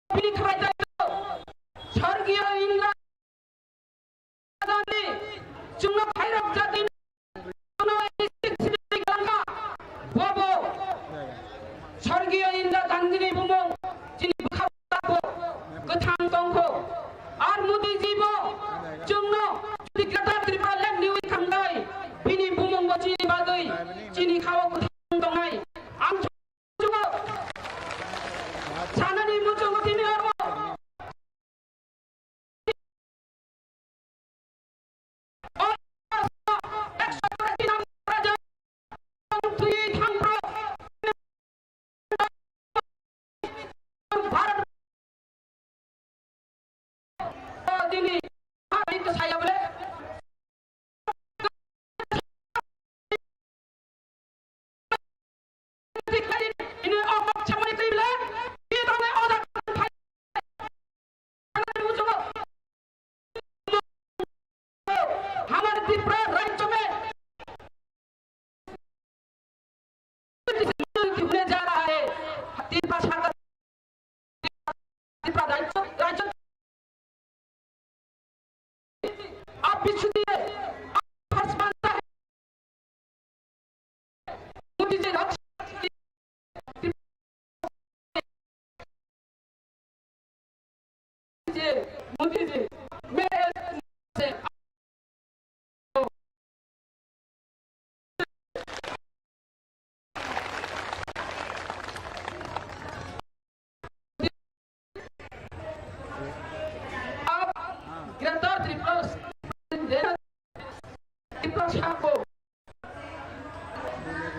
বিনি খাওয়াইতে স্বর্গীয় ইন্দ্রা চুনো ভৈরব জাতি স্বর্গীয় ইন্দ্রা গান্ধী বুমং যিনি गोथां दंखौ आर मुदि जीव जोंनो जुदि ग्रेटार त्रिपुरा लेन्ड निउ खांनाय बिनि बुमंग जिनि बागै जिनि खाव गोथां दंनाय आं जुगो सानानि मुजों दिनै आरो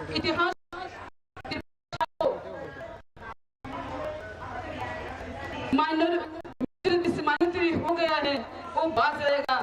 इतिहास माइनॉरिटी हो गया है वो बात रहेगा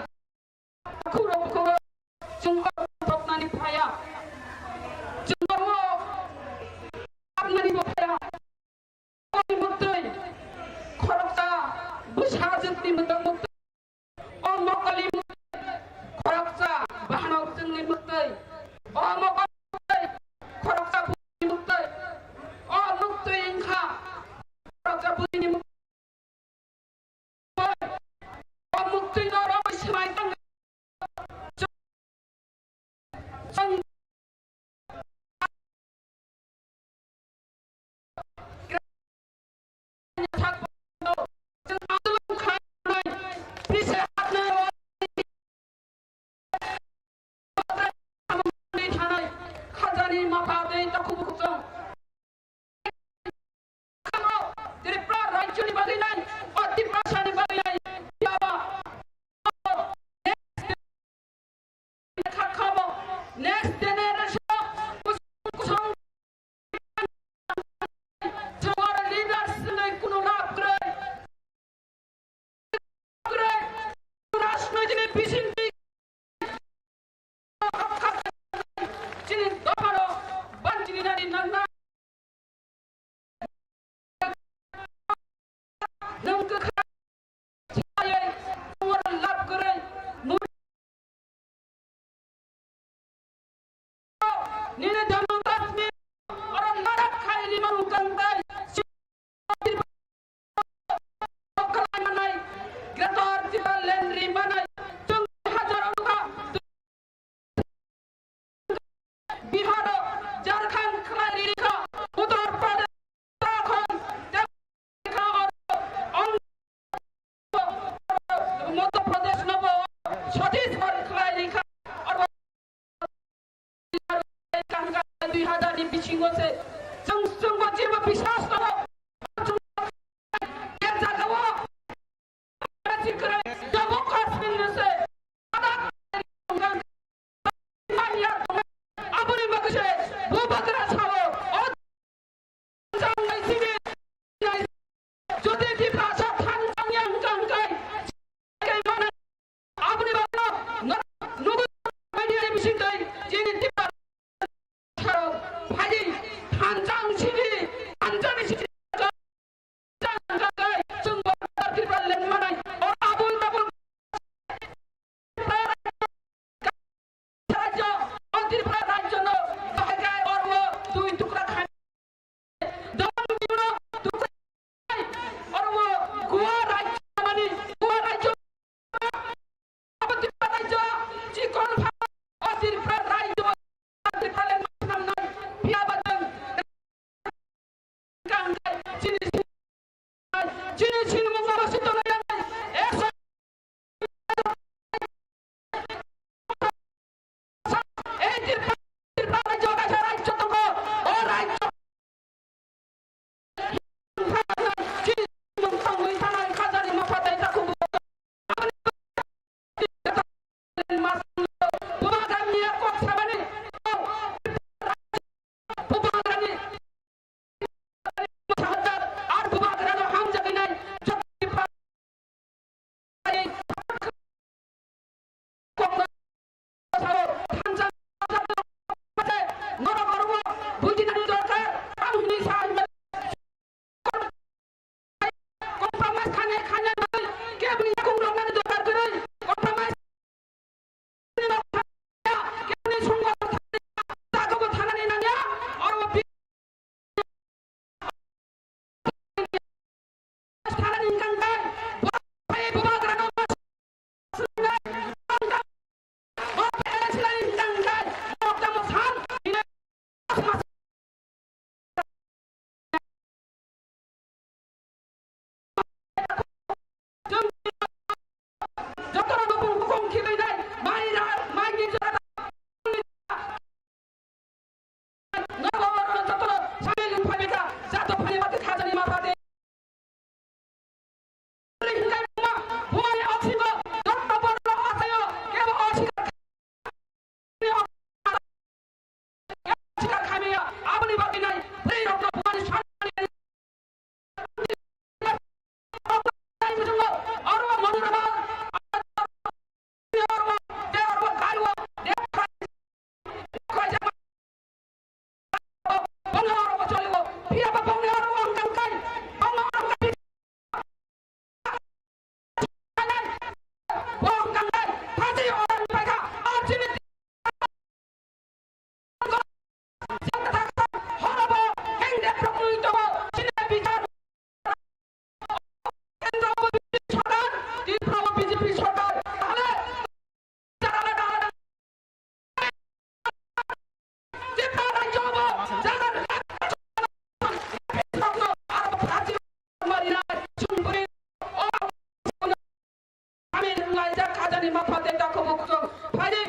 ni mafate ta ko buk to phari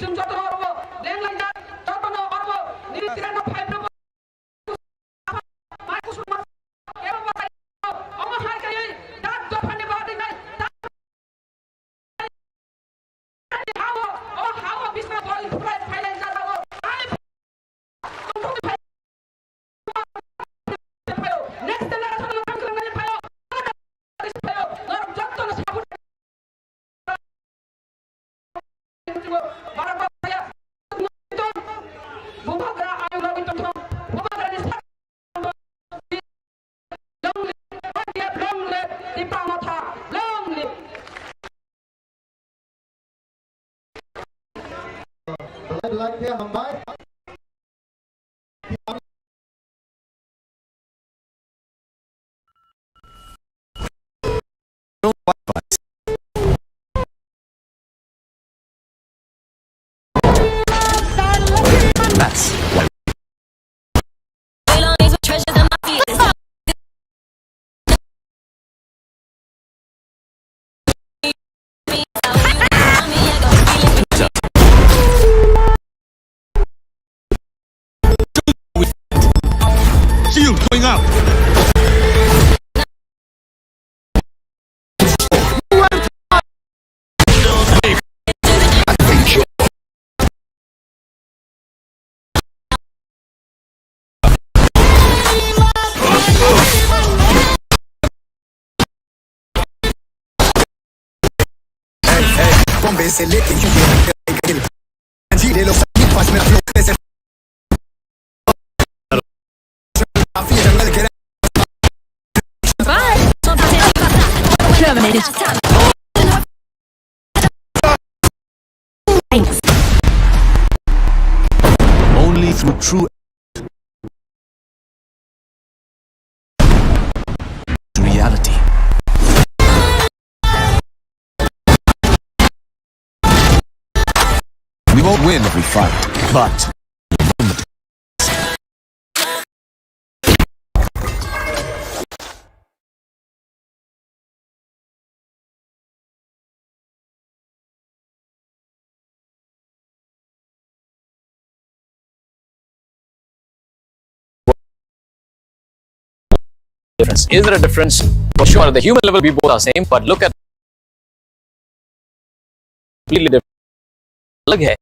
chum chato arbo leng lang da chato no arbo ni tira no phai pro mai ku suma ero ba ama har kai da to phane ba dai nai hawo o hawo bisna bol phai phai lang da hawo ai next generation no kam kran ngai phayo lor jatto no sabu bara ba saya bumagra ayu rabi to bumagra ni long le di pamata long le like here hambai That's why treasures in my feet. shield going up. Se le que allí de los equipos me lo que se Terminated. Thanks. Only through true reality. We won't win every fight, but difference. Is there a difference? For sure, at the human level, we both are same, but look at completely different. अलग है.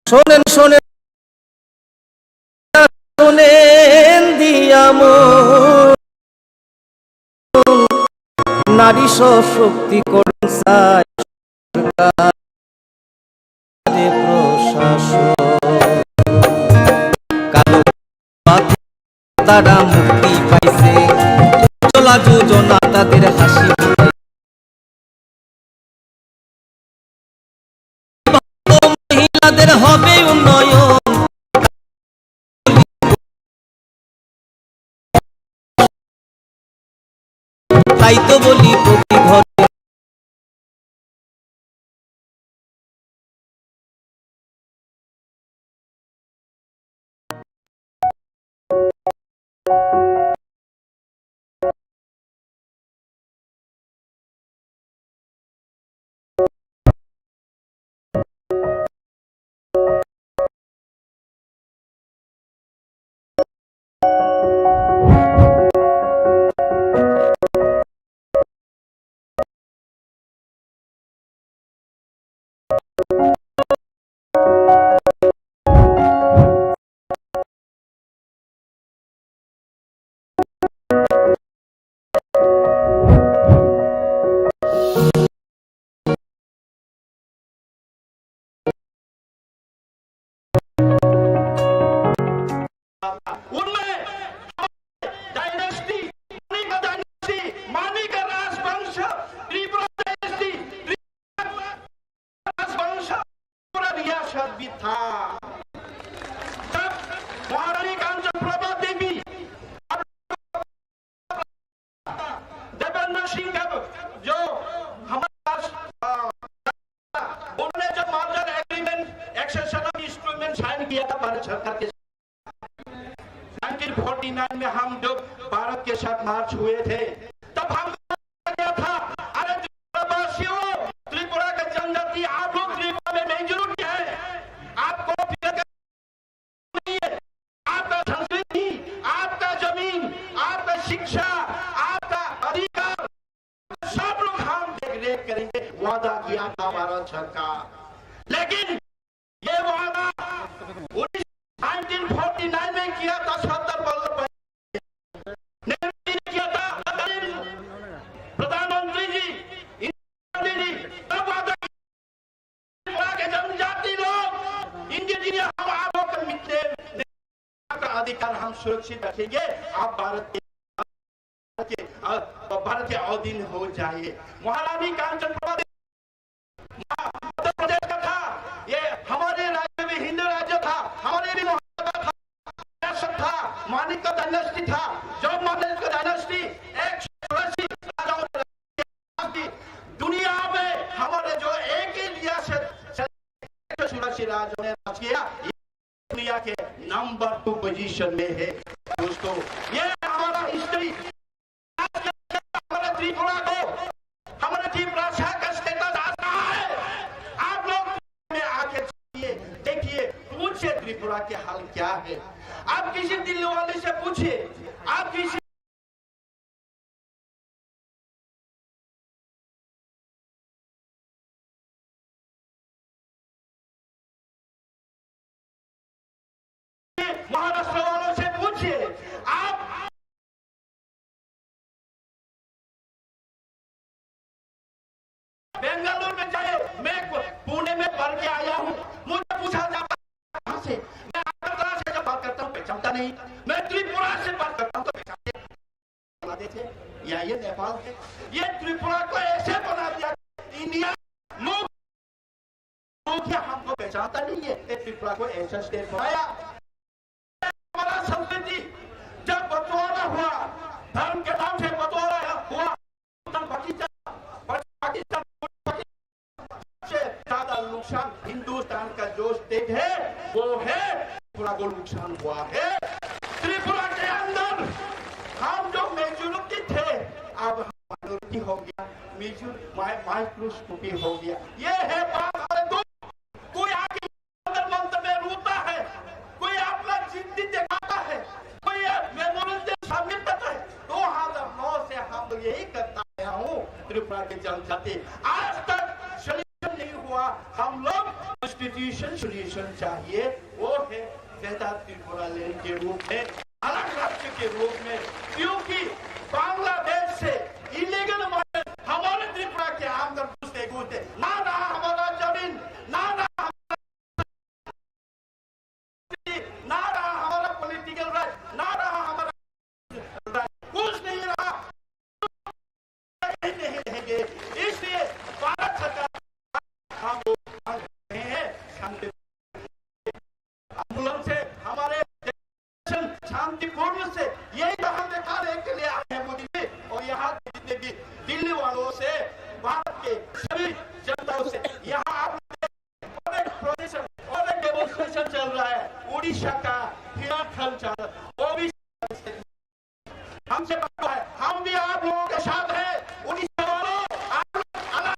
শোনেন শোনেন শোনেন দিয়ামো নারী সশক্তিকরণ চাই সরকারে প্রশাসন কালো পাথে তারা মুক্তি পাইছে চলা যোজনা তাদের হাসি মহিলাদের হবে উন্নয়ন তাই তো বলি প্রতি ঘরে जो हमारे पास उन्होंने जब मार्जन साथ मार्च हुए थे, तब हम क्या था, अरे त्रिपुरावासियों, त्रिपुरा का जनजाति, आप लोग त्रिपुरा में मेजॉरिटी है, आपको फिक्र नहीं है, आपका संस्कृति, आपका जमीन, आपका शिक्षा, आपका अधिकार, सब लोग हम देख रेख करेंगे, वादा किया था भारत सरकार। लेकिन ये वादा 1949 में किया था सरदार वल्लभ भाई नेहरू जी ने किया था, प्रधानमंत्री जी, इंदिरा गांधी जी, तब वादा किया के जनजाति लोग, इंजीनियर हम आप होकर मिलते का अधिकार हम सुरक्षित रखेंगे, आप भारत के अधीन हो जाइए। महारानी कांचन प्रभा मध्य प्रदेश का था, ये हमारे राज्य में हिंदू राज्य था, हमारे भी था, मानिक का डायनेस्टी था, जो मानिक का डायनेस्टी एक दुनिया में हमारे जो एक ही लिया से राजों ने राज किया, दुनिया के नंबर 2 पोजीशन में है दोस्तों। ये हमारा हिस्ट्री, हमारे त्रिपुरा को, हमारे त्रिपुरा का स्टेटस आता है। आप लोग में आके देखिए, पूछिए त्रिपुरा के हाल क्या है। आप किसी दिल्ली वाले से पूछिए, आप किसी महाराष्ट्र वालों से पूछिए, आप बेंगलुरु में जाए, मैं पुणे में पढ़ के आया हूँ, मुझे पूछा जाता कहां से, मैं आगरा से जब बात करता हूँ पहचानता नहीं, मैं त्रिपुरा से बात करता हूँ तो पहचानते थे, या ये नेपाल है, ये त्रिपुरा को ऐसे बना दिया इंडिया लोग हमको पहचानता नहीं है, त्रिपुरा को ऐसा स्टेट बनाया। हमारा संस्कृति जब बंटवारा हुआ, धर्म के नाम से बंटवारा हुआ, पाकिस्तान से ज्यादा नुकसान हिंदुस्तान का जो स्टेट है वो है त्रिपुरा को नुकसान हुआ है। त्रिपुरा के अंदर हम जो मेजॉरिटी थे, अब माइनॉरिटी हो गया, माइक्रोस्कोपी हो गया। ये है बात हमारे दो, कोई आगे मंत्र में रोता है, कोई अपना जिंदगी दिखाता है, कोई मेमोरियल सामने करता है। 2009 से हम यही करता आया हूँ, त्रिपुरा के जनजाति आज तक सोल्यूशन नहीं हुआ। हम लोग कॉन्स्टिट्यूशन सोल्यूशन चाहिए, वो है बेहतर त्रिपुरा लैंड के रूप में, अलग राज्य के रूप में, क्योंकि बांग्लादेश से इलीगल हमारे त्रिपुरा के अंदर घुसते घुसते ना रहा हमारा जमीन, ना रहा हमारा पॉलिटिकल राइट, ना रहा हमारा कुछ नहीं रहा, नहीं रहेंगे। इसलिए भारत सरकार हम रहे हैं आंदोलन से, हमारे शांतिपूर्ण से, यही तो हम दिखाने के लिए आए हैं मोदी जी। और यहाँ जितने भी दिल्ली वालों से, भारत के सभी जनताओं से, यहाँ आप डेमोन्स्ट्रेशन चल रहा है, उड़ीसा का हिराखंड चल रहा है, वो भी हमसे बात है, हम भी आप लोगों के साथ हैं। उड़ीसा वालों, आप लोग अलग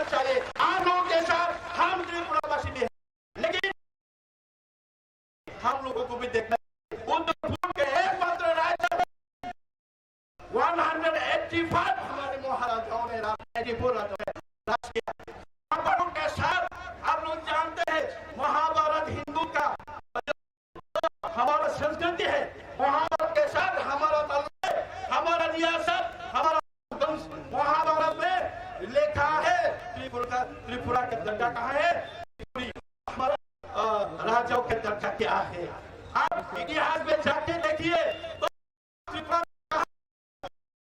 चाहिए, आप लोगों के साथ हम त्रिपुरावासी में हैं, लेकिन हम लोगों को भी देखना के एकमात्र राज्य 185 हमारे महाराजाओं ने राज किया। के साथ आप लोग जानते हैं, महाभारत हिंदू का हमारा संस्कृति है, महाभारत के साथ हमारा ताल्लुक है, हमारा रियासत, हमारा महाभारत में लिखा है। त्रिपुरा का दर्जा कहाँ है, हमारा राजाओं के दर्जा क्या है, आप इतिहास में जाके देखिए तो त्रिपुरा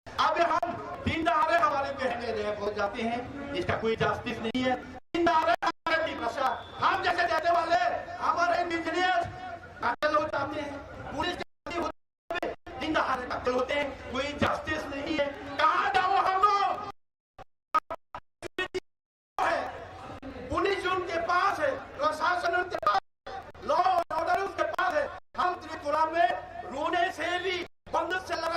अब हम दिन दहाड़े हमारे बहने रेप हो जाते हैं, इसका कोई जस्टिस नहीं है। दिन दहाड़े हमारे भाषा, हम जैसे देने वाले हमारे इंजीनियर कत्ल हो जाते हैं, पुलिस दिन दहाड़े कत्ल होते हैं, कोई जस्टिस नहीं है। कहाँ जाओ हम लोग, पुलिस उनके पास है, प्रशासन उनके पास, लॉ और ऑर्डर उनके पास है। हम त्रिपुरा में रोने से भी बंदूक से लगा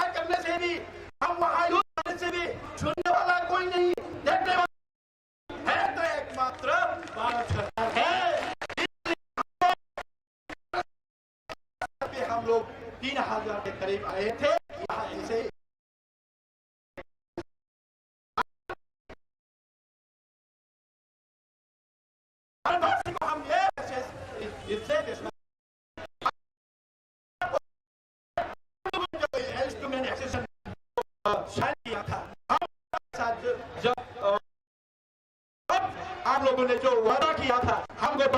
करीब आए थे यहाँ ऐसे को हम ये इससे इंस्ट्रूमेंट एक्सेशन शायद किया था हम साथ जब आप लोगों ने जो वादा किया था हमको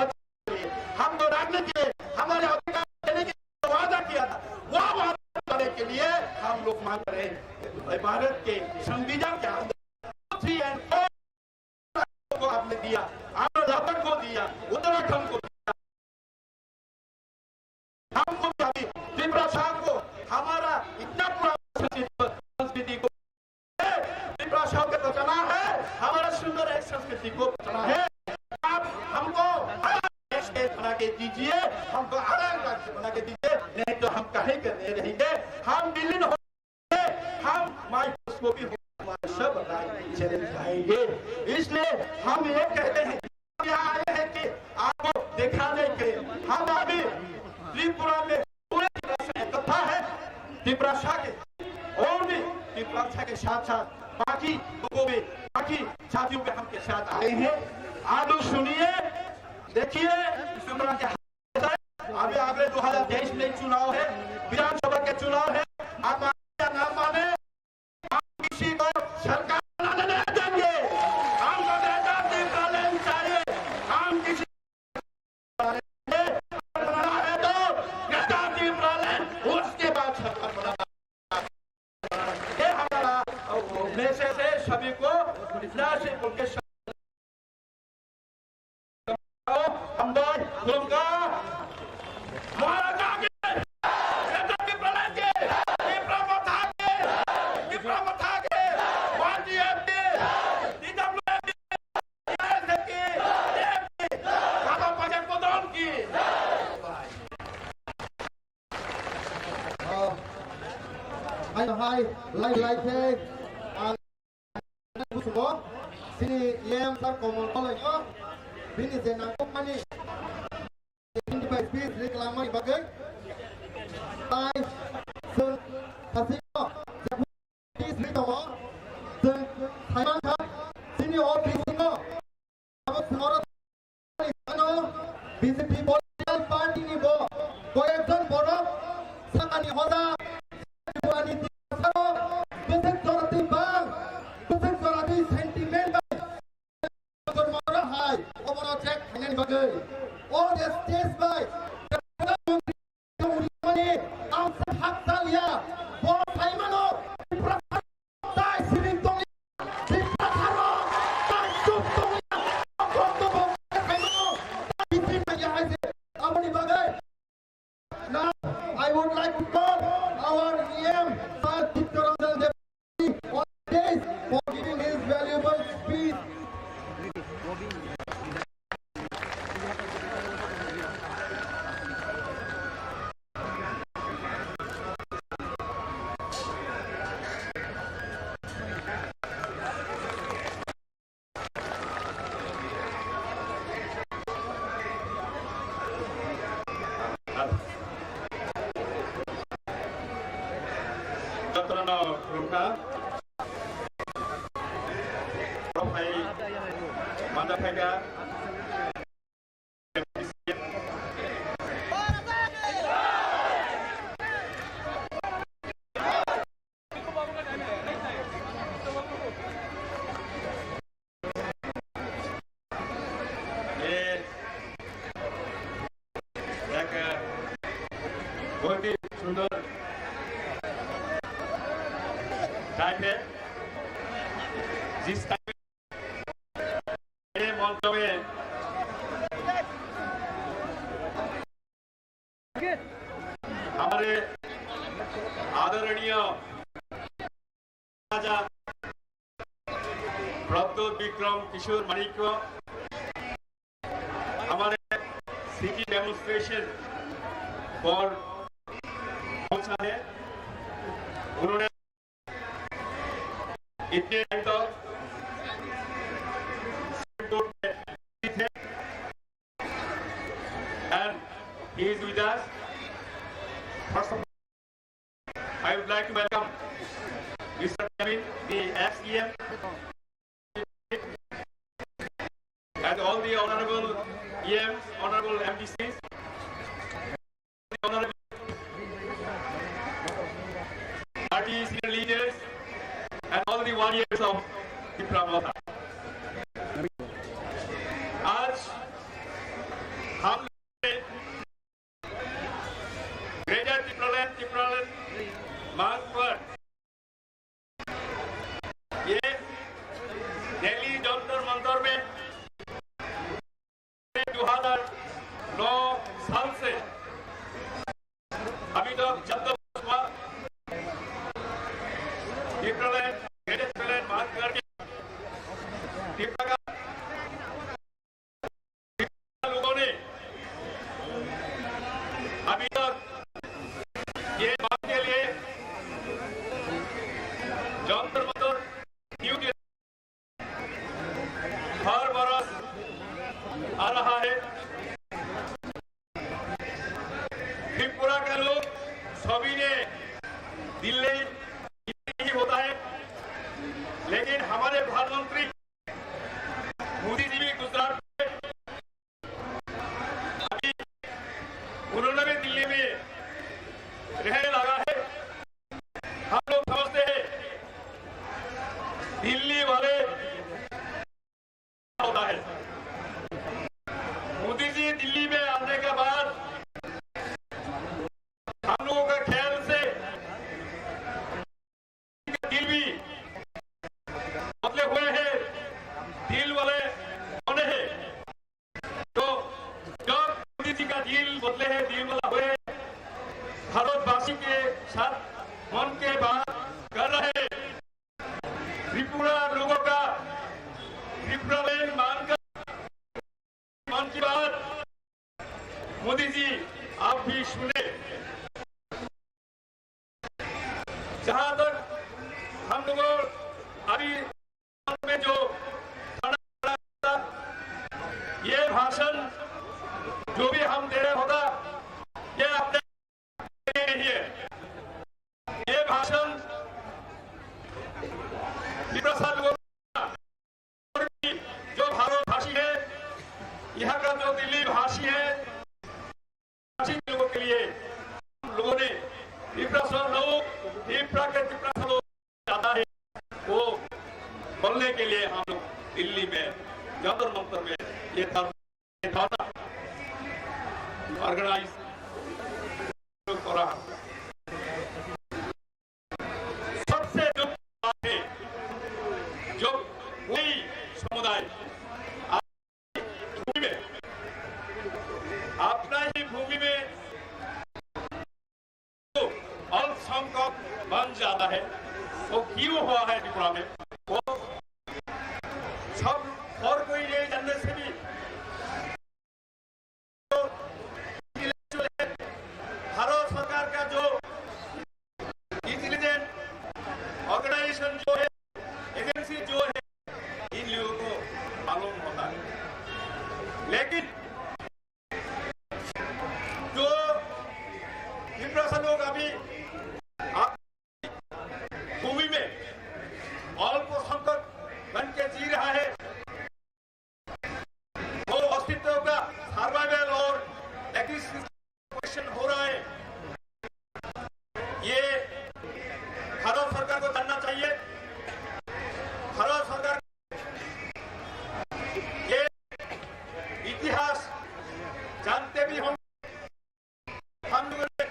हमको रखने के लिए हमारे अधिकार देने के लिए वादा किया था वो वादा करने के लिए हम लोग मांग रहे हैं भारत के संविधान के अंदर 3 और 4 को आपने दिया लद्दाख को दिया उत्तराखंड को दिया हमको अभी त्रिपुरा साहब को हमारा इतना पुराना संस्कृति को त्रिपुरा साहब को बचाना है हमारा सुंदर एक संस्कृति को बचाना है आप हमको बना के दीजिए हमको अलग राज्य बना के दीजिए नहीं तो हम कहीं के नहीं रहेंगे हम विलीन होंगे हम माइक्रोस्कोपी हमारे सब चले जाएंगे इसलिए हम ये कहते हैं यहाँ आए हैं कि आपको दिखाने के हम अभी त्रिपुरा में पूरे तरह से इकट्ठा है त्रिपुरा के और भी त्रिपुरा के साथ साथ बाकी लोगों भी बाकी साथियों के हम के साथ आए हैं आप लोग सुनिए देखिए त्रिपुरा के अभी आगे 2023 में चुनाव है विधानसभा के चुनाव है आप ना माने हम किसी को सरकार सभी को हम Hai, like sini yang tar komol kolonyo bini senang komani ini baik reklama bagai tai sun kasino sini tomo sun Thailand ka sini office no अब semua ano BJP political party ni bo koyekjon boro sakani hoda ani all the states by now I would like to call our EM on this for giving his valuable speech. बहुत ही सुंदर time है जिस time मंच में हमारे आदरणीय राजा प्रद्योत विक्रम किशोर मानिक को हमारे सिटी डेमोन्स्ट्रेशन और पहुंचा है उन्होंने इतने टाइम तक थे and he is with us. First of all, I would like to welcome Mr. Kevin, the ex-EM, and all the honorable EMs, honorable MDCs, honorable party senior leaders, and all the warriors of Tripura. आज हम greater Tripuraland मार्ग पर ये दिल्ली जंतर मंतर में 2009 साल से अभी तक 14 वर्ष हुआ त्रिपुरालैंड ग्रेटर त्रिपुरालैंड मार्ग करके त्रिपुरा का लोगों ने अभी तक ये बात के लिए जंतर मंतर न्यू हर बरस आ रहा है। त्रिपुरा के लोग सभी ने दिल्ली ही होता है, लेकिन हमारे प्रधानमंत्री मोदी जी भी गुजरात में अभी उन्होंने भी दिल्ली में रहने लगा है। हम लोग समझते हैं दिल्ली वाले होता है। मोदी जी दिल्ली में आने के बाद हम लोगों के ख्याल से दिल भी बदले हुए हैं, दिल वाले होने हैं। तो जब मोदी जी का दिल बदले हैं, दिल वाला हुए, भारतवासी के साथ मन के बात कर रहे हैं। त्रिपुरा लोगों का त्रिपुरालैंड मानकर मन की बात मोदी जी आप भी सुने। जहां तक हम लोगों अभी में जो ये भाषण जो भी हम दे रहे होगा ये अपने नहीं है। ये भाषण लोगों जो भारत भाषी है, यहाँ का जो दिल्ली भाषी है, भाषी लोगों के लिए हम लोगों ने त्रिपुरा के लोग चाहता है वो बोलने के लिए हम लोग दिल्ली में जंतर मंतर में ये धरना ऑर्गेनाइज करा। सबसे जो बात है, जो कोई समुदाय भूमि में अपना ही भूमि में तो अल्पसंख्यक बन जाता है, वो क्यों हुआ है त्रिपुरा में? वो सब और कोई नहीं जानने से भी भारत सरकार का जो इंटेलिजेंस ऑर्गेनाइजेशन जो है, एजेंसी जो है, इन लोगों को मालूम होता है। लेकिन जो त्रिपुरा से लोग अभी भूमि में अल्पसंख्यक बन के जी रहा है, वो अस्तित्व का सर्वाइवल और क्वेश्चन हो रहा है। ये भारत सरकार को जानना चाहिए। भारत सरकार ये इतिहास जानते भी होंगे। हम लोगों ने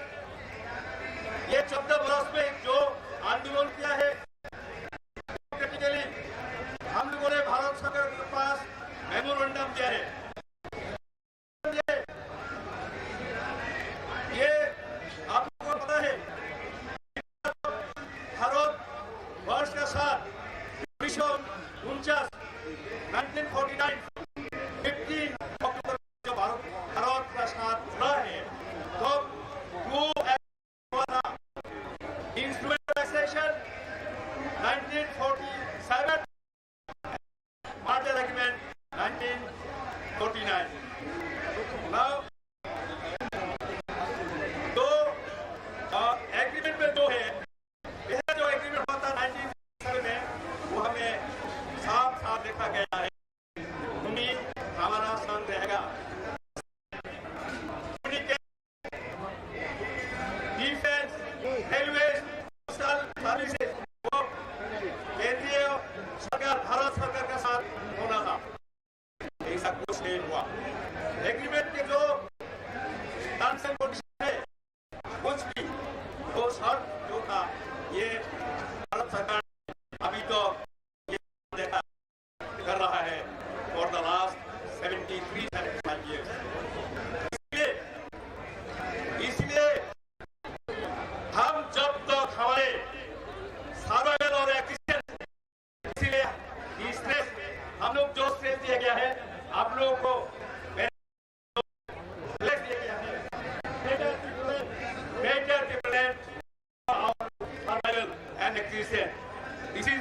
ये 14 वर्ष में जो आंदोलन किया है, हम लोगों ने भारत सरकार के पास मेमोरेंडम दिया है। ये आपको पता है भारत वर्ष के साथ 1949 15 अक्टूबर जो भारत का साथ जुड़ा है, तो वो हुआ था इंस्ट्रूमेंटलाइजेशन 1947, मार्शल एग्रीमेंट 1949। Now, तो एग्रीमेंट में जो है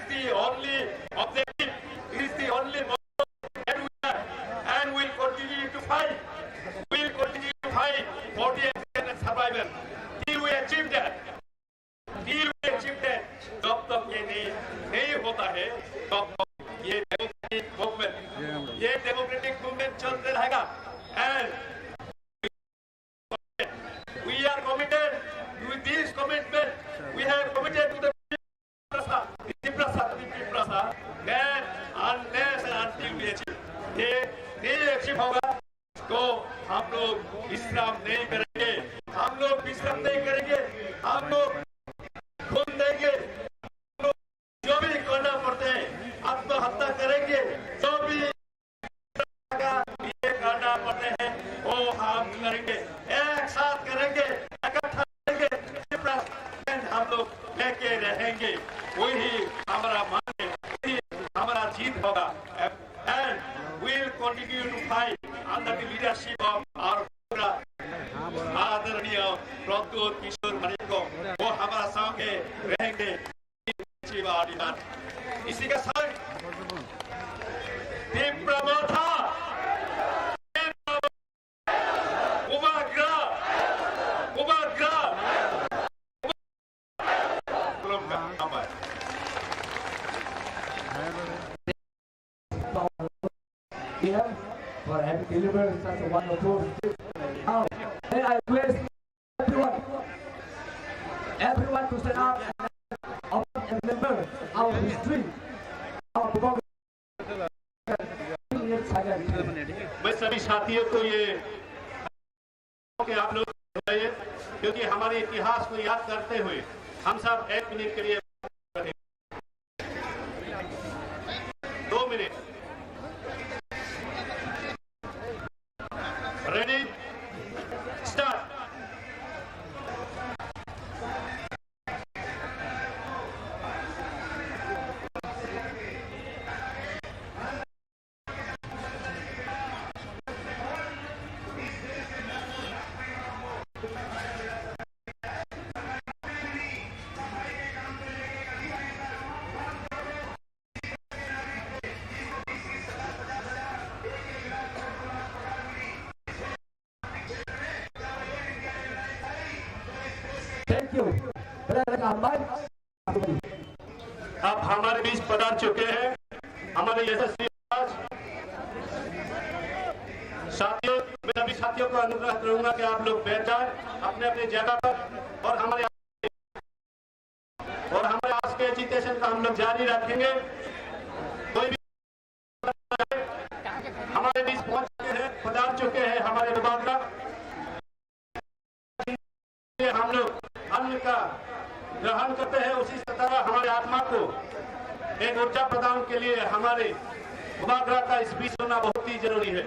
the only objective, it is the only motto that we have, and we'll continue to fight. We'll continue to fight for the existence and survival till we achieve that. जब तक ये नहीं होता है तब तक ये डेमोक्रेटिक मूवमेंट चलते रहेगा and we are committed with this commitment. We have committed to the Prasa that unless and until we achieve ये नहीं achieve होगा तो हम लोग विश्राम नहीं करेंगे, हम लोग खून देंगे, जो भी करना पड़ते हैं आत्महत्या करेंगे, जो भी ये करना पड़ते हैं वो हम करेंगे, एक साथ करेंगे, इकट्ठा करेंगे, हम लोग लेके रहेंगे, वही हमारा मान है, हमारा जीत होगा and we'll continue to fight under the leadership of our आदरणीय प्रद्योत किशोर मणिको, वो हमारा संगे रहेंगे। इसी के साथ तीव्रता for having delivered such a wonderful speech. Now, then I request everyone to stand up and remember our history, our performance. मैं सभी साथियों को ये कि आप लोग क्योंकि हमारे इतिहास को याद करते हुए हम सब 1 मिनट के लिए 2 minute Ready? Start. Thank you. अब हमारे बीच पधार चुके हैं हमारे यशस्वी साथियों। मैं सभी साथियों को अनुरोध करूंगा कि आप लोग बैठ जाएं अपने अपने जगह पर और हमारे आज के एजुकेशन का हम लोग जारी रखेंगे। कोई भी हमारे बीच पहुंच चुके हैं, पधार चुके हैं हमारे विभाग, हम लोग अन्न का ग्रहण करते हैं, उसी तरह हमारे आत्मा को एक ऊर्जा प्रदान के लिए हमारे उपग्रह का स्पीच होना बहुत ही जरूरी है।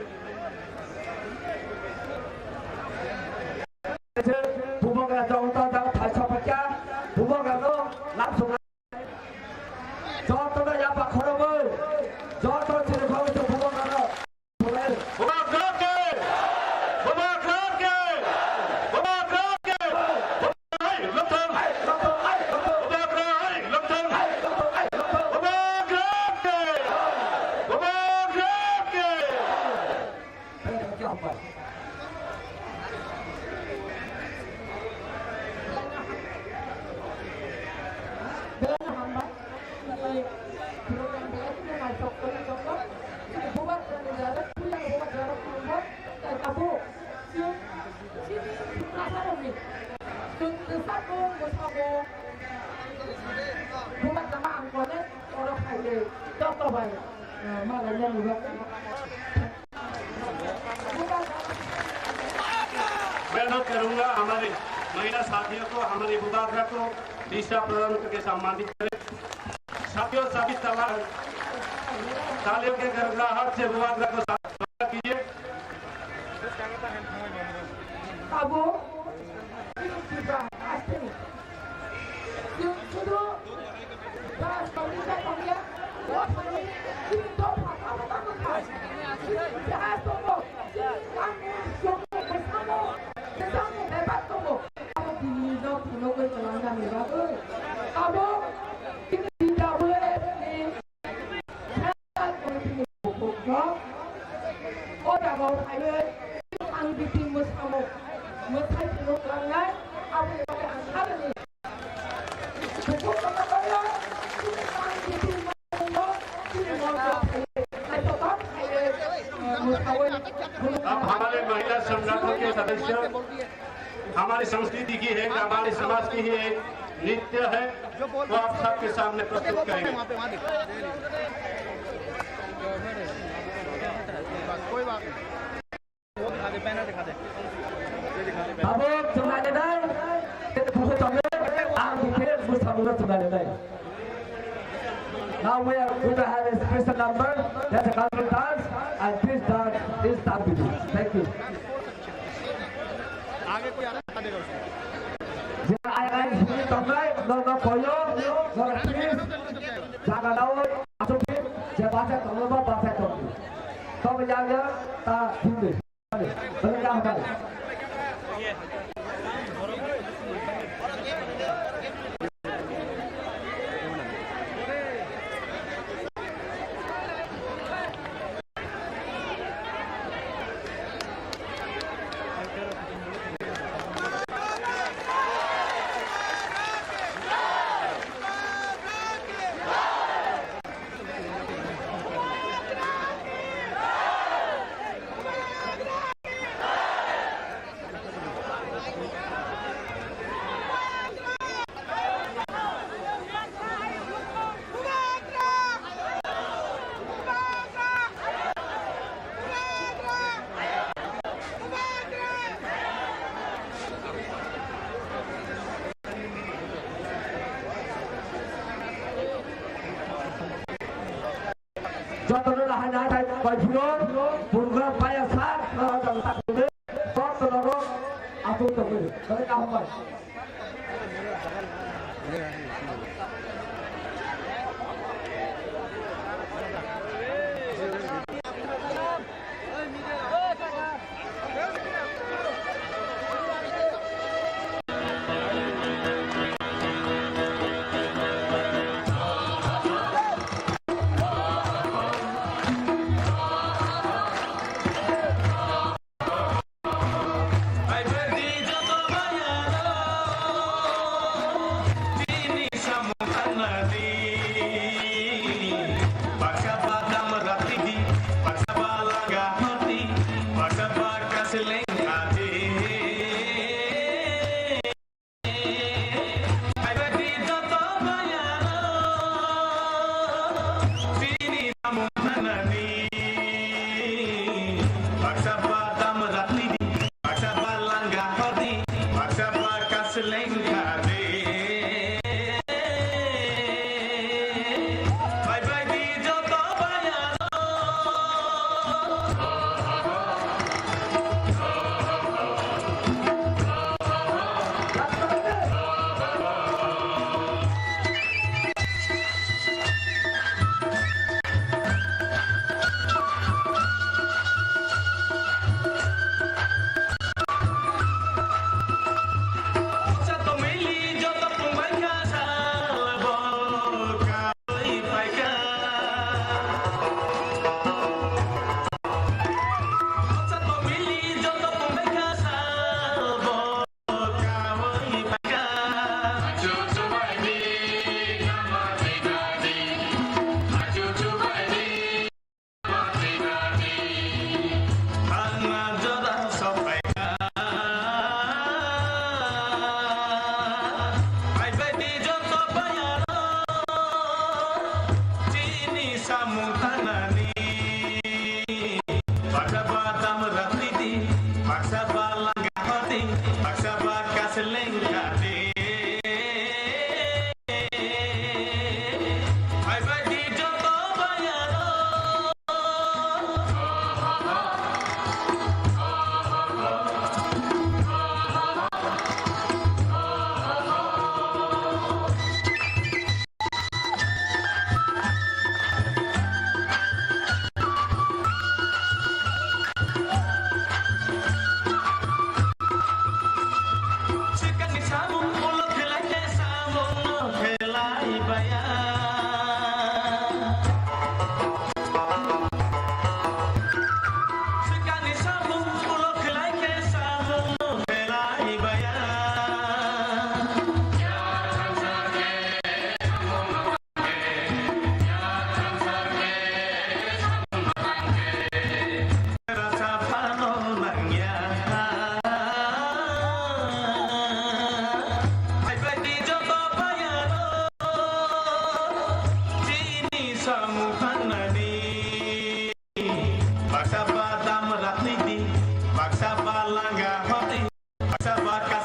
मैं अनुरोध करूंगा हमारे महिला साथियों को, हमारे उपग्रह को दिशा प्रदान करके सम्मानित करें। साथियों सभी तालियों के गड़गड़ाहट से उपग्रह को स्वागत कीजिए। mau thay ăn đi tìm một sao một một thay thì lúc lần này ông ấy có ăn hết rồi thì chúng ta có nói đó ăn đi tìm một अब हमारे महिला संगठन के सदस्य हमारी संस्कृति की है, हमारे समाज की ही एक नृत्य है, वो आप सबके सामने प्रस्तुत करेंगे। अब चुनाव đây bukan chọn ăn thì thế bukan chọn chुनाव đây. Now we are going to have a special number. That's a country dance, and this dance is Tabidu. Thank you. आगे कोई आ रहा है उसको Jika ayah sini tomai, no koyo, no please, jangan lawan, asupi, jika bahasa tomai bahasa tomai. Tomai yang tak hindi, berapa kali? Contohnya hanya ada bajuan, burger, payasan, orang tak boleh, kau terlalu aku tak boleh. Kalau kau apa?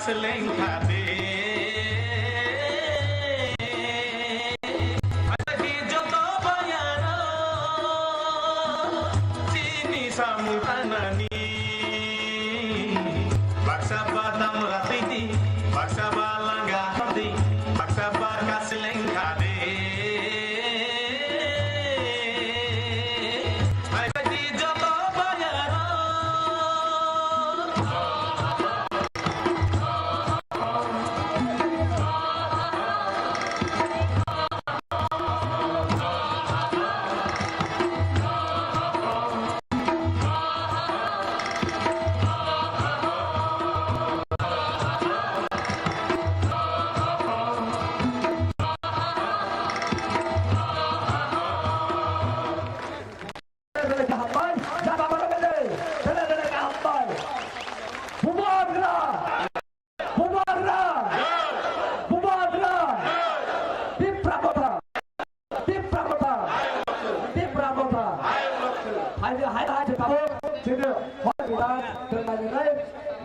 selengkade Adagi joto bayaro Sini samutanani Baksa badam ratiti Baksa balangga hati Baksa baka selengkade Adagi joto bayaro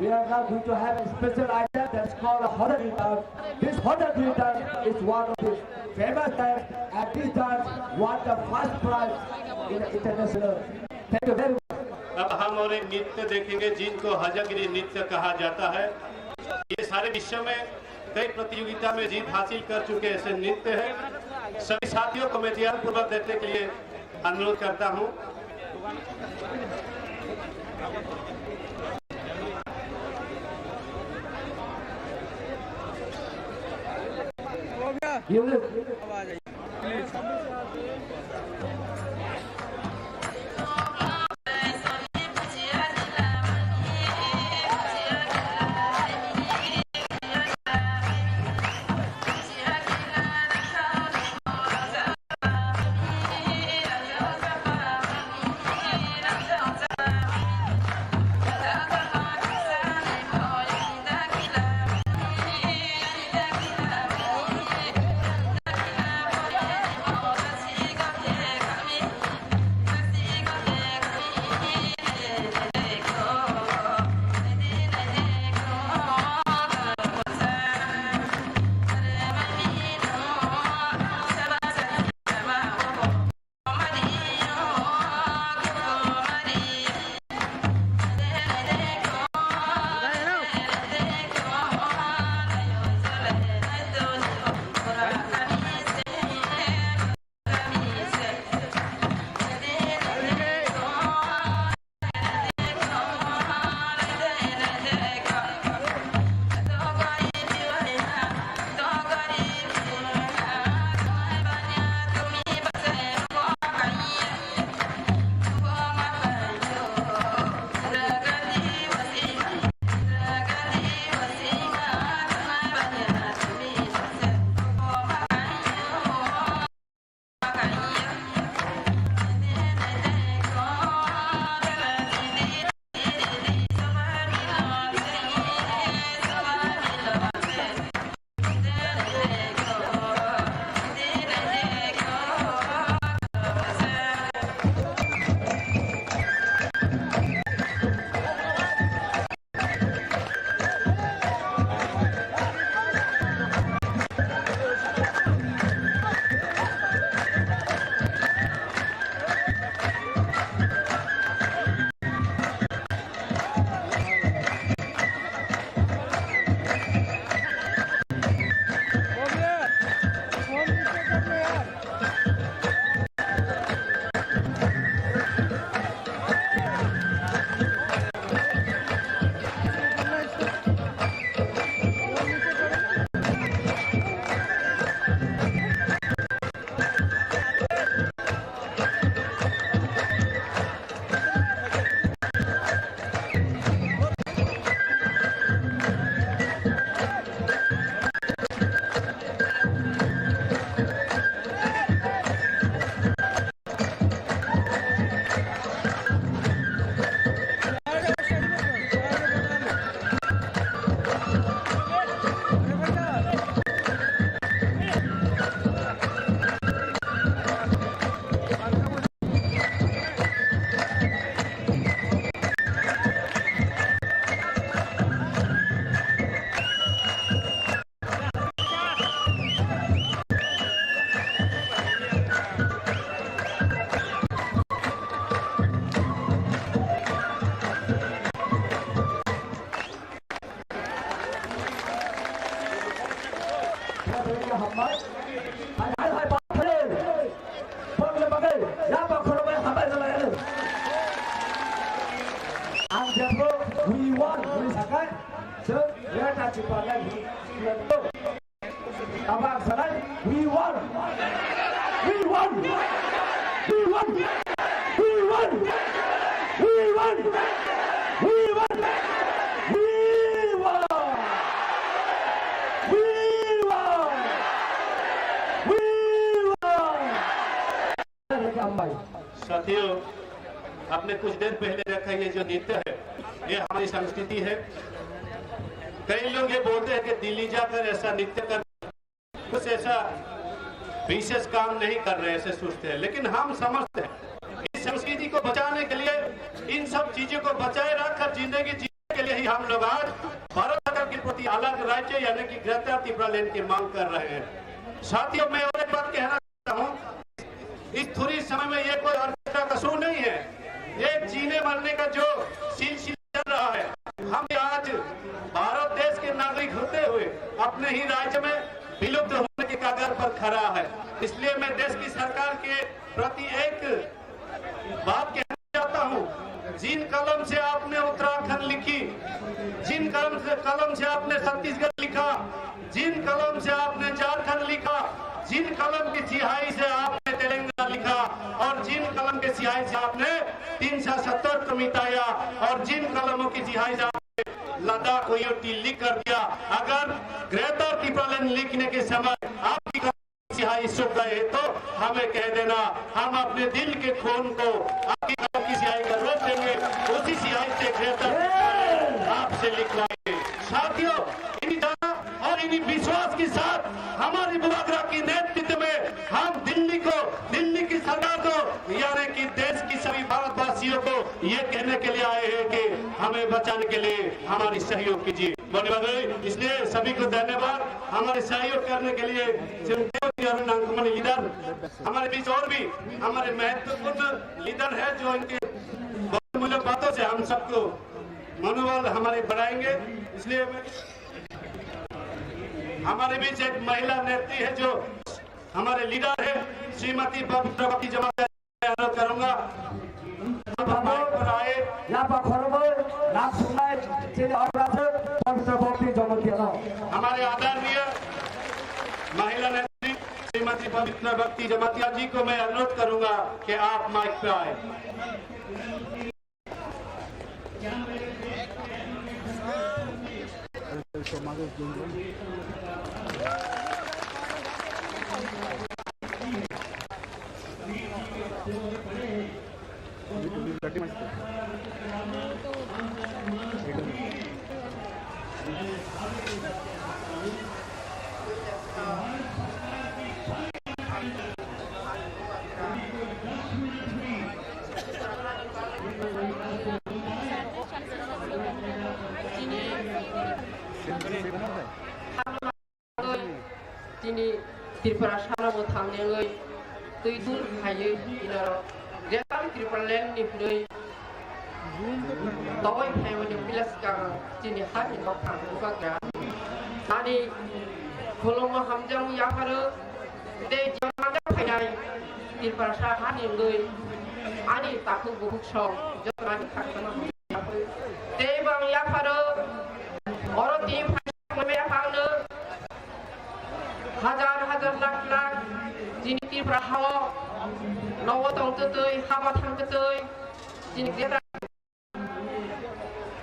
We are now going to have a special item that's called a horror dance. This horror dance is one of the famous dance, and this dance won the first prize in the international. Thank you very much. अब हम और एक नृत्य देखेंगे जिनको हजगिरी नृत्य कहा जाता है। ये सारे विश्व में कई प्रतियोगिता में जीत हासिल कर चुके ऐसे नृत्य हैं। सभी साथियों को मैं ध्यान पूर्वक देखने के लिए अनुरोध करता हूँ। Tripaland itu. Abang salah, we won. We won. We won. We won. We won. We won. We won. We won. We won. साथियों, आपने कुछ देर पहले देखा ये जो नृत्य है, ये हमारी संस्कृति है। कई लोग ये बोलते हैं कि दिल्ली जाकर ऐसा नृत्य कर कुछ ऐसा विशेष काम नहीं कर रहे, ऐसे सोचते हैं, लेकिन हम समझते हैं इस संस्कृति को बचाने के लिए, इन सब चीजों को बचाए रखकर जिंदगी जीने के लिए ही हम लोग आज भारत सरकार के प्रति अलग राज्य यानी कि ग्रेटर त्रिपुरालैंड की मांग कर रहे हैं। साथियों, मैं और एक बात कहना चाहता हूँ, इस थोड़ी समय में ये कोई ऑर्केस्ट्रा का शो नहीं है, ये जीने मरने का जो सिलसिला चल रहा है। हम आज भारत देश के नागरिक होते हुए अपने ही राज्य में विलुप्त होने के कगार पर खड़ा है। इसलिए मैं देश की सरकार के प्रति एक बात कहना चाहता हूँ, जिन कलम से आपने उत्तराखंड लिखी, जिन कलम से आपने छत्तीसगढ़ लिखा, जिन कलम से आपने झारखंड लिखा, जिन कलम की सिहाई से आपने तेलंगाना लिखा और जिन कलम के सिहाई से आपने 370 को मिटाया और जिन कलमों की सिहाई से आपने लद्दाख को लिख कर दिया, अगर ग्रेटर त्रिपुरालैंड लिखने के समय आपकी सिहाई सूख गए तो हमें कह देना, हम अपने दिल के खून को आपकी कलम की सिहाई का रोक देंगे, उसी सिहाई से ग्रेटर आपसे लिखवाएंगे। साथियों, इन्हीं जाना और इन्हीं विश्वास के साथ हमारी बुआगरा की नेतृत्व में हम दिल्ली की सरकार को यानी कि देश की सभी भारतवासियों को ये कहने के लिए आए हैं कि हमें बचाने के लिए हमारी सहयोग कीजिए। इसलिए सभी को धन्यवाद। हमारे सहयोग करने के लिए लीडर हमारे बीच और भी हमारे महत्वपूर्ण लीडर है जो इनके बहुमूल्य बातों से हम सबको मनोबल हमारे बढ़ाएंगे। इसलिए हमारे बीच एक महिला नेत्री है जो हमारे लीडर है, श्रीमती पवित्रवती जमात अनुरोध करूंगा पर आए। हमारे आदरणीय महिला नेत्री श्रीमती पवित्रवती जमातिया जी को मैं अनुरोध करूंगा कि आप माइक पर आए। Tini Tripura sana mo thangnya ngai tui dul haye inaro Greater Tripuraland ni pudoi toy family bilas ka tini hari no thang ba ka tani kolong hamjang ya haro de jama da phainai Tripura sa hani ngai ani takhu buk song jama ni khakna te bang ya haro oro ti phai ya phang no हजार लाख जिनी त्रिपुरा हावा नव तंगतै हाबा थांगतै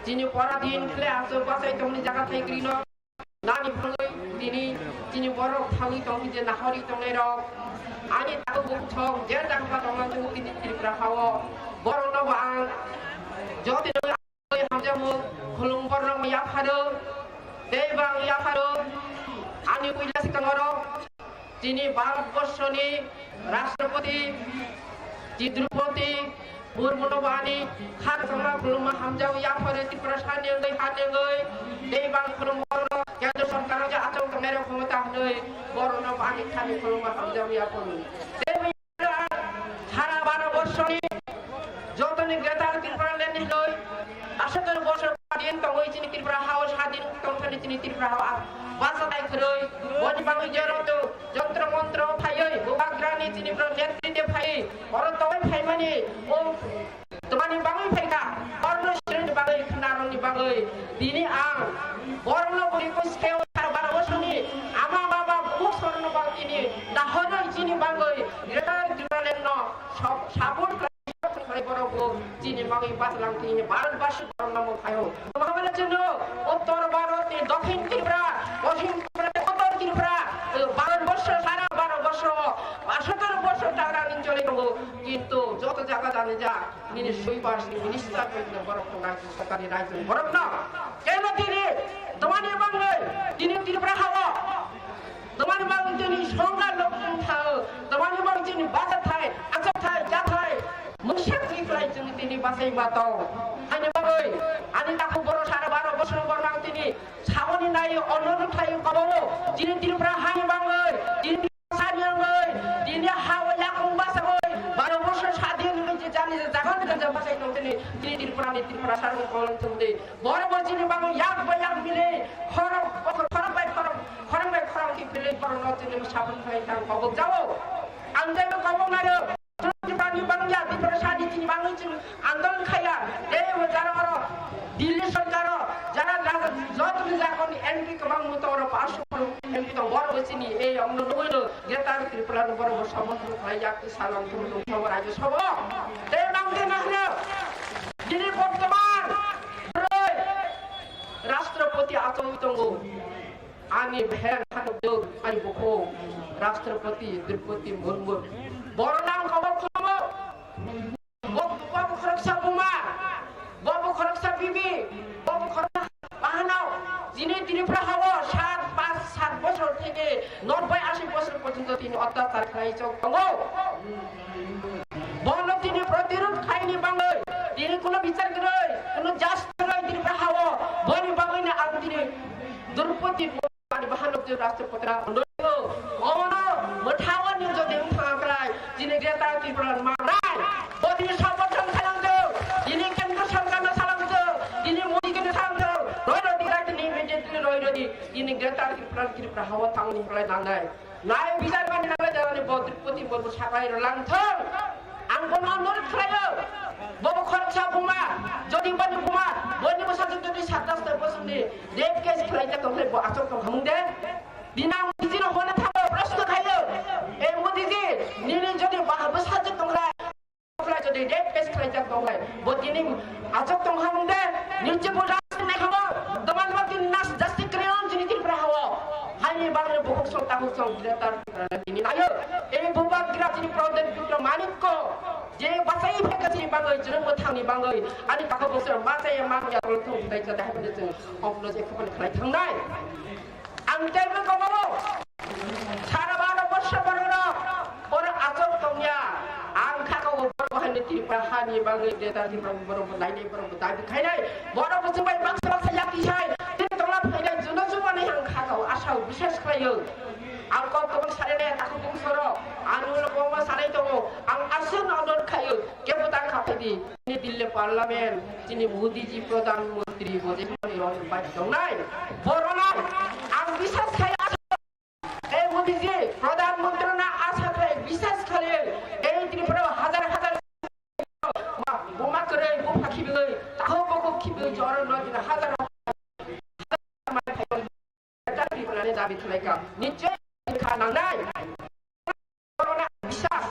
जिनी पराधीन clay आसो बासाय तंगनि जागा थाइग्रिनो नानि फंगै दिनी जिनी बरक थांगि तंगि जे नाहरि तंगै र आनि ताको बुथं जे दाखा तंगन जों तिनि त्रिपुरा हावा बरन बां जति हमजामो खुलुं बरन या फादो देबां या फादो आनि पुइला सिकांगरो जिनी भारतवर्षनि राष्ट्रपति द्रौपदी मुर्मु बानी खान संग्राम खुलुमा हमजाव या फरे त्रिपुरा सानि गई हाने गई देबां खुलुम बरन केंद्र सरकार जे आचौ कमेरो क्षमता हनै बरन बानी खानि खुलुमा हमजाव या फरे देबां सारा 12 वर्षनि जतनि ग्रेटर त्रिपुरालैंड हनै 18 বছর দিন তঙ্গই চিনি ত্রিপুরা হাও স্বাধীন তঙ্গনি চিনি ত্রিপুরা হাও বাসাতাই খরই বনি বাংলি জরতো যন্ত্র মন্ত্র ফাইই বুবাগ্রানি চিনি প্র নেতৃত্বে ফাই অর তয় ফাইমানি ও তোমানি বাংলি ফাইকা অর্ণ শ্রেণী বাংলি খনারনি বাংলি দিনি আং বর্ণ বলি সব সাবুন খাই বড় যিনি মাগি বাতলাম তিনি ভারতবাসী বড় নাম খায়ো মহাবলের জন্য উত্তর ভারতে দক্ষিণ ত্রিপুরা পশ্চিম ত্রিপুরা উত্তর ত্রিপুরা 12 বছর সারা 12 বছর 17 বছর টাকা নিয়ে চলে গেল কিন্তু যত জায়গা জানে যা তিনি সুইপার মিনিস্টার করতে বড় রাজ্য সরকারি রাজ্য বড় না কেন তিনি তোমাদের বাংলায় তিনি ত্রিপুরা হাওয়া তোমাদের বাংলায় তিনি সংখ্যা লোক থাও তোমাদের বাংলায় তিনি বাজার থায় আচার থায় যা থায় মুশাক লিখলাই তিনি বাসাই বাতাও আনি বাবই আনি তাকে বড় সারা 12 বছর বড় না তিনি সাবনি নাই অন্য ঠাই কবাবো যিনি ত্রিপুরা হাই বাংলায় যিনি সারিয়াঙ্গয় যিনি হাওয়া লাকুং বাসাগয় 12 বছর স্বাধীন হয়েছে জানি যে জাগান গঞ্জ বাসাই তিনি ত্রিপুরা সারণ কলন চলতে বড় বড় যিনি বাংলা ইয়াক বায়াক মিলে খরম বাই খরম কি ফেলে করন তিনি সাবন খাই তার কবক যাও আন্দাইব কবক নারো ত্রিপুরানি বাংলা ত্রিপুরা সারি তিনি বাংলা আন্দোলন খাইয়া এই যারা দিল্লি সরকার যারা যত এখন এমপি কমাং মতো ওরা 500 এমপি তো বড় হয়েছিনি এই অন্য নইল গেতার ত্রিপুরা বড় বড় সমন্বয় খাই যাকে সালাম করলো সব রাজ্য সব এই বাংলা না যিনি বর্তমান রাষ্ট্রপতি আচরিতঙ্গ আমি ভের খাদ্যোগ আমি বকো রাষ্ট্রপতি দ্রৌপদী মুর্মু বড় নাম খবর খবর বাবু খরকসা বুমা বাবু খরকসা বিবি বাবু খরকসা বাহানাও যিনি ত্রিপুরা হাওয়া 7 বছর থেকে 90-80 বছর পর্যন্ত তিনি অত্যাচার খাই চোখ বলো তিনি প্রতিরোধ খাইনি বাংলায় তিনি কোনো বিচার করে কোনো জাস্ট নয় ত্রিপুরা হাওয়া বনি বাংলায় না আর তিনি দ্রৌপদী বাহানব রাষ্ট্রপতিরা অমন মঠাওয়া নিয়ে যদি থাকলায় যিনি গ্রেটার ত্রিপুরার মারায় তিনি সমর্থন চালাতো তিনি কেন্দ্র সরকার চালাতো তিনি মোদীকে চালাতো রয়রদি রাজনী ইমিডিয়েটলি রয়রদি তিনি গ্রেটার ত্রিপুরা হাওয়া থাংনি ফলাই নাঙ্গায় নাই বিচার বানি নাঙ্গায় জানি দ্রৌপদী মুর্মু সাকাই লাংথং আং কোন আন্দোলন খাইলো বাবু খরচা বুমা যদি বানি বুমা বনি বসাতে যদি 27 বছর নি রেপ কেস খাইতে তখন আচক তো হামুদে বিনা মুদিজির হনে থাকো প্রশ্ন খাইলো এই মুদিজি নিনি যদি বসাতে তোমরা যদি রেপ কেস খাইতে তোমরা বদিনি আচক তো হামুদে নিচে বুঝা না খাবো তোমার মত নাস জাস্তি ক্রিয়ন যিনি ত্রিপুরা হাওয়া হাইনি বাংলা বহু সত্তা হুসং গ্রেটার তিনি নায়ো এই বুবা গ্রাফিনি প্রদেশ দুটো মানিক্য যে বাসাই ফেকাছি বাংলা জন্য থাংনি বাংলা আনি তাকে বসে বাসাই মানিয়া তো তাই যা দেখা যাচ্ছে অন্য যে খবর খাই থাংনাই আং তেলবে কমাবো সারা 12 বছর পরে ওরা আচক তোমিয়া আং খাকো বড় হানি ত্রিপুরা হানি বাংলা গ্রেটার ত্রিপুরা বড় লাইনে বড় দাবি খাইনাই বড় বছর বাই বাক্সা ইয়াকি চাই তিনি তোমরা ফাইনাই জুনো জুমানে আং খাকো আশাও বিশেষ খাইও আং কম সারে তাকে বংশর আনুল কম সারাই তো আং আসন আন্দোলন খাইও কেউ তার খাপাইদি তিনি দিল্লি পার্লামেন্ট তিনি মোদিজি প্রধানমন্ত্রী বোঝে বাড়ি নাই বড় না আং বিশ্বাস খাই এই মোদিজি প্রধানমন্ত্রী না আশা খাই বিশ্বাস খাই এই ত্রিপুরা হাজার হাজার বোমা করে বোমা খিবে তাও বকো খিবে জ্বর নয় হাজার দাবি খাইকা নিশ্চয় খানা নাই করোনা বিশ্বাস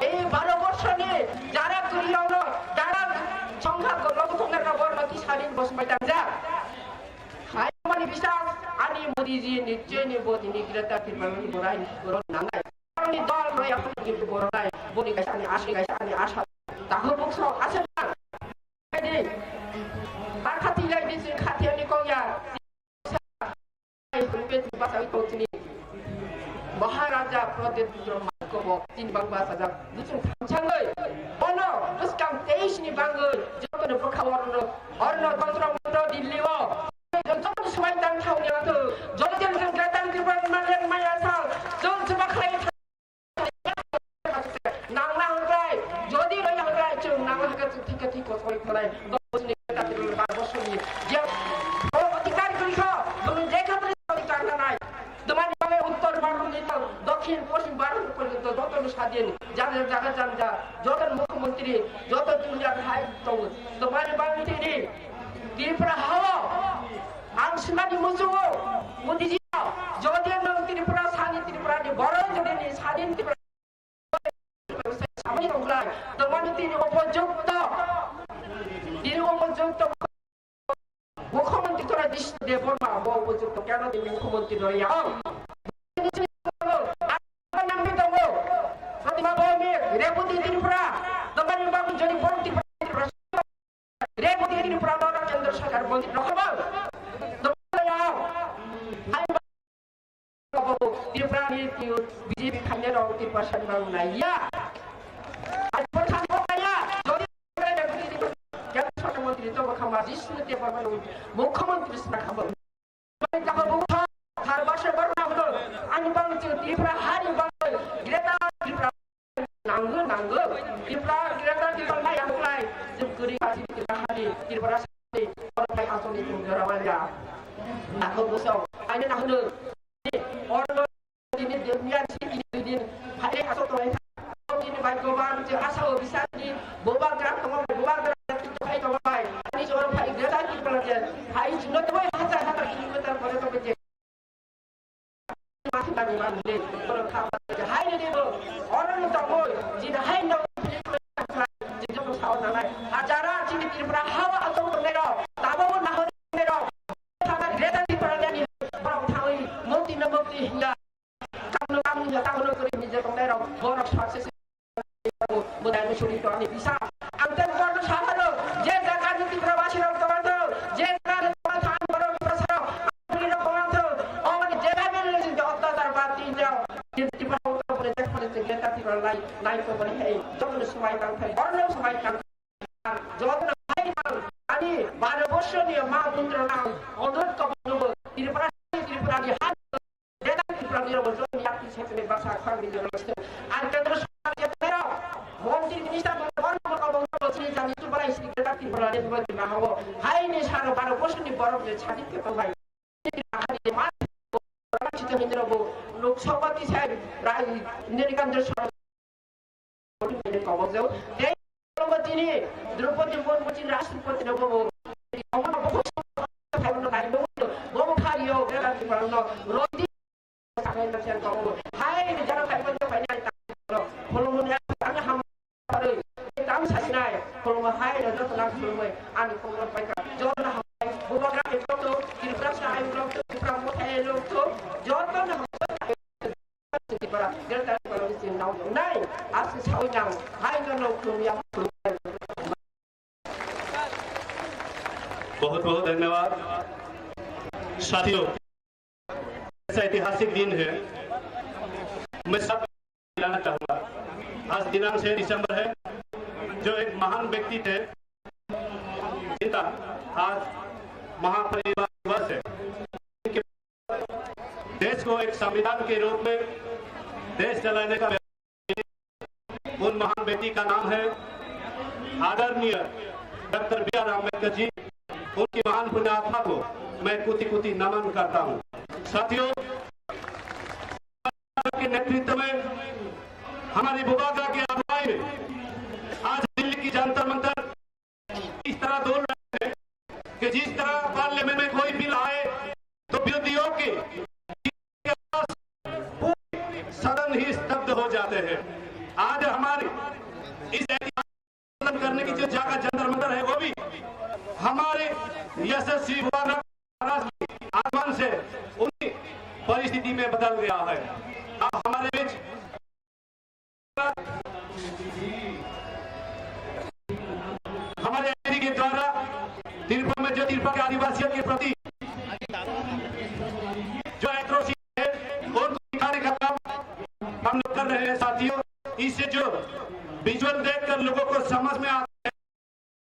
এই 12 বছর নিয়ে যারা করিয়াও যারা সংখ্যা লোক সংখ্যা বর্ণতি স্বাধীন বসবাই যা হাই মানে বিশ্বাস আনি মোদিজি নিশ্চয় নিব তিনি গ্রেটার ত্রিপুরা বড়াই করো নাঙ্গাই কারণ দল নয় আপনি কিন্তু বড়াই বনি গাইছে আনি আশা তাহলে বক্স আছে না আর খাতি লাই দিছে খাতি আনি কইয়া Maharaja Pradet Dramakobo tin bangba saja lucu changai ono buskam teish ni bangai joto ne bakawarno orno tantra mondo dilliwo joto semai dan thawni atu joto jen gratan kiban malen maya sal jon seba khai nang nang rai jodi roi rai chung nang haga thika thik koi kholai bosni gratan kiban bosni je অধিকার করিস তুমি যেখানে অধিকার নাই তোমার বাংলায় উত্তর ভারত দক্ষিণ পশ্চিম ভারত পর্যন্ত যত স্বাধীন যাদের জায়গা যান যা যত মুখ্যমন্ত্রী যত দুনিয়ার হাই তোমার বাংলাদেশে ত্রিপুরা হাওয়া আংশমানি মুসুও মোদিজি যদি ত্রিপুরা স্বাধীন ত্রিপুরা বড় যদি স্বাধীন Tripura kami tongklai teman tini উপযুক্ত মুখ্যমন্ত্রী তোরা দৃষ্টি দিয়ে বলবা উপযুক্ত কেন তিনি মুখ্যমন্ত্রী রইয়া নামবি তবু প্রতিমা ভৌমি রেবতী ত্রিপুরা তোমার বাবু যদি বলতি রেবতী ত্রিপুরা কেন্দ্র সরকার মন্ত্রী রকম ত্রিপুরা বিজেপি খানে ত্রিপুরা সরকার নাইয়া মুখ্যমন্ত্রী ত্রিপুরা হারি ত্রিপুরা নাঙ্গো নাঙ্গো ত্রিপুরা হারি ত্রিপুরা আসলে আইনে না হলো asal bisa di bobal gerak tengok bobal gerak itu hai tengok hai ini orang hai gerak di pelajar hai juga tu hai hajar kilometer pada tu beje masih banyak banyak orang khabar hai ni tu orang tu tahu jika hai nak jika tu tahu nama acara jika Tripura hawa atau mereka tahu pun nak mereka habar gerak di pelajar ni orang tahu mesti nak mesti hingga kamu tahu nak kiri ni jika mereka orang sukses budaya syurga ini bisa antar orang sahaja je jaga di Tripura basi orang tua tu je jaga orang than orang persero ini orang tu orang je jaga ni jauh terbatas jauh di Tripura orang projek kita Tripura lain tu boleh hai jangan semai kan orang semai kan jangan hai ani baru bosnya ni mak putra nak orang kau Tripura di hati dia Tripura ni orang tu yang kita sebut bahasa kham di dalam itu antar Montir minister baru berkabung bersih jadi itu pada istri kita Tripura dia buat di mana hai ini sekarang baru bos ni baru dia cari ke pemain hari ini mana orang kita hindu bu Lok Sabha ti saya rai ini kan terus ini kabung jauh dia orang begini Draupadi pun begini Rashtrapati nak bu orang bos saya nak hari itu bu khario dia Tripura no roti saya nak cakap kamu hai ini jangan saya pun banyak kalau punya kami sasinai kalau mahai dan tenang semua anu kalau mereka jangan hai bukan itu tu Tripura saya belum tu Tripura mohai belum tu jangan Tripura kita kalau di sini tahu naik asal tahu yang hai kalau yang बहुत बहुत धन्यवाद साथियों ऐसा ऐतिहासिक दिन है मैं सब बताना चाहूँगा आज दिनांक 6 दिसंबर है जो एक महान व्यक्ति थे जिनका आज महापरिनिर्वाण दिवस है देश को एक संविधान के रूप में देश चलाने का उन महान व्यक्ति का नाम है आदरणीय डॉक्टर B.R. अम्बेडकर जी उनकी महान पुण्य आत्मा को मैं कोटि कोटि नमन करता हूँ साथियों के नेतृत्व में हमारी बुबागा की अगुवाई में आज दिल्ली की जंतर मंतर इस तरह दौड़ रहे हैं कि जिस तरह पार्लियामेंट में कोई बिल आए तो विरोधियों के सदन ही स्तब्ध हो जाते हैं आज हमारे इस आंदोलन करने की जो जगह जंतर मंतर है वो भी हमारे यशस्वी आगमन से उनकी परिस्थिति में बदल गया है अब हमारे बीच हमारे के द्वारा त्रिपुरा में जो त्रिपुरा के आदिवासियों के प्रति जो एट्रोसिटी है और दिखाने का काम हम लोग कर रहे हैं साथियों इससे जो विजुअल देखकर लोगों को समझ में आता